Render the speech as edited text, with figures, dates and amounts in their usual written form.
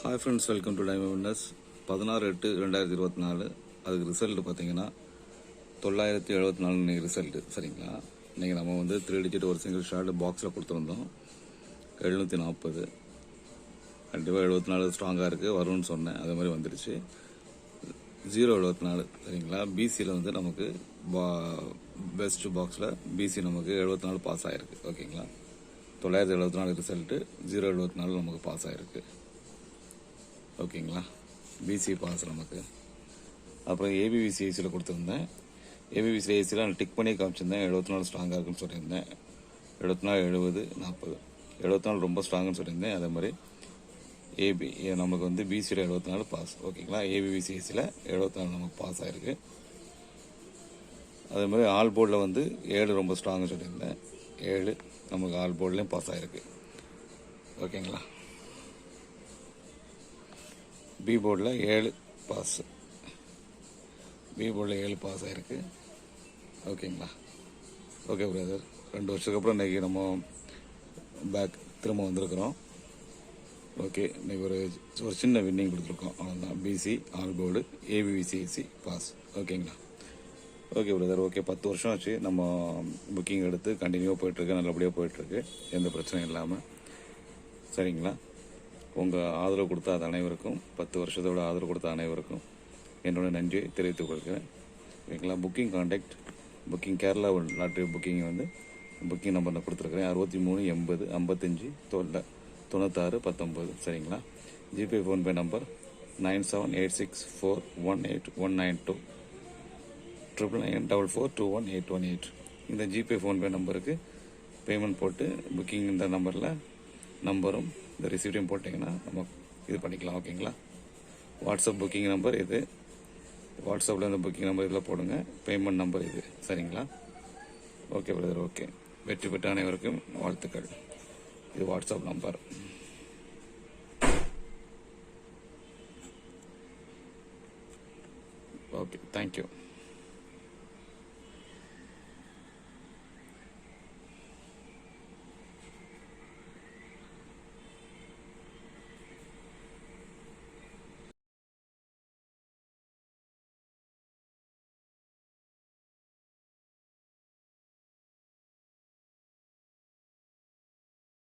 Hi friends, welcome to diamond winners. 16/8/2024 அதுக்கு result பார்த்தீங்கன்னா 974 இன்றைக்கி ரிசல்ட்டு. சரிங்களா, இன்றைக்கி நம்ம வந்து 3 டிஜிட் ஒரு சிங்கிள் ஷார்ட் பாக்ஸில் கொடுத்துருந்தோம். 740 கண்டிப்பாக 74 ஸ்ட்ராங்காக இருக்குது, வரும்னு சொன்னேன். அதே மாதிரி வந்துடுச்சு. 074 சரிங்களா. பிசியில் வந்து நமக்கு பெஸ்ட் பாக்ஸில் பிசி நமக்கு 74 பாஸ் ஆகிருக்கு. ஓகேங்களா, 974 ரிசல்ட்டு 074 நமக்கு பாஸ் ஆகிருக்கு. ஓகேங்களா, பிசி பாஸ் நமக்கு. அப்புறம் ஏபிவிசிஐசியில் கொடுத்துருந்தேன். ஏபிவிசிஐசியில் நான் டிக் பண்ணி காமிச்சிருந்தேன். 74 ஸ்ட்ராங்காக இருக்குன்னு சொல்லியிருந்தேன். 74, 70, 40. 74 ரொம்ப ஸ்ட்ராங்குன்னு சொல்லியிருந்தேன். அதே மாதிரி நமக்கு வந்து பிசியில் 74 பாஸ். ஓகேங்களா, ஏபிவிசிஐசியில் 74 நமக்கு பாஸ் ஆகிருக்கு. அதே மாதிரி ஆல் போர்டில் வந்து 7 ரொம்ப ஸ்ட்ராங்குன்னு சொல்லியிருந்தேன். 7 நமக்கு ஆல் போர்ட்லேயும் பாஸ் ஆகிருக்கு. ஓகேங்களா, பி போர்டில் 7 பாஸ். பி போர்டில் 7 பாஸ் ஆகிருக்கு. ஓகேங்களா, ஓகே பிரதர். 2 வருஷத்துக்கு அப்புறம் இன்றைக்கி நம்ம பேக் திரும்ப வந்திருக்கிறோம். ஓகே, இன்றைக்கி ஒரு சின்ன வின்னிங் கொடுத்துருக்கோம், அவ்வளோதான். பிசி ஆல் போர்டு ஏபிவிசிஐசி பாஸ். ஓகேங்களா, ஓகே பிரதர். ஓகே, 10 வருஷம் ஆச்சு நம்ம புக்கிங் எடுத்து கண்டினியூவாக போயிட்டுருக்கு, நல்லபடியாக போயிட்டுருக்கு, எந்த பிரச்சனையும் இல்லாமல். சரிங்களா, உங்கள் ஆதரவு கொடுத்த அது அனைவருக்கும், 10 வருஷத்தோட ஆதரவு கொடுத்த அனைவருக்கும் என்னோட நன்றியை தெரிவித்துக் கொள்கிறேன். ஓகேங்களா, booking contact booking Kerala lottery booking வந்து புக்கிங் நம்பர் நான் கொடுத்துருக்குறேன். 63 80 55 96 19. சரிங்களா, ஜிபே ஃபோன்பே நம்பர் 9786418192 99944218118. இந்த ஜிபே ஃபோன்பே நம்பருக்கு பேமெண்ட் போட்டு புக்கிங் இந்த நம்பரில் நம்பரும் இந்த ரிசீப்டையும் போட்டிங்கன்னா நம்ம இது பண்ணிக்கலாம். ஓகேங்களா, வாட்ஸ்அப் புக்கிங் நம்பர் இது. வாட்ஸ்அப்பில் இந்த புக்கிங் நம்பர் இதில் போடுங்க. பேமெண்ட் நம்பர் இது. சரிங்களா, ஓகே பிரதர். ஓகே, வெற்றி பெற்ற அனைவருக்கும் வாழ்த்துக்கள். இது வாட்ஸ்அப் நம்பர். Okay, thank you.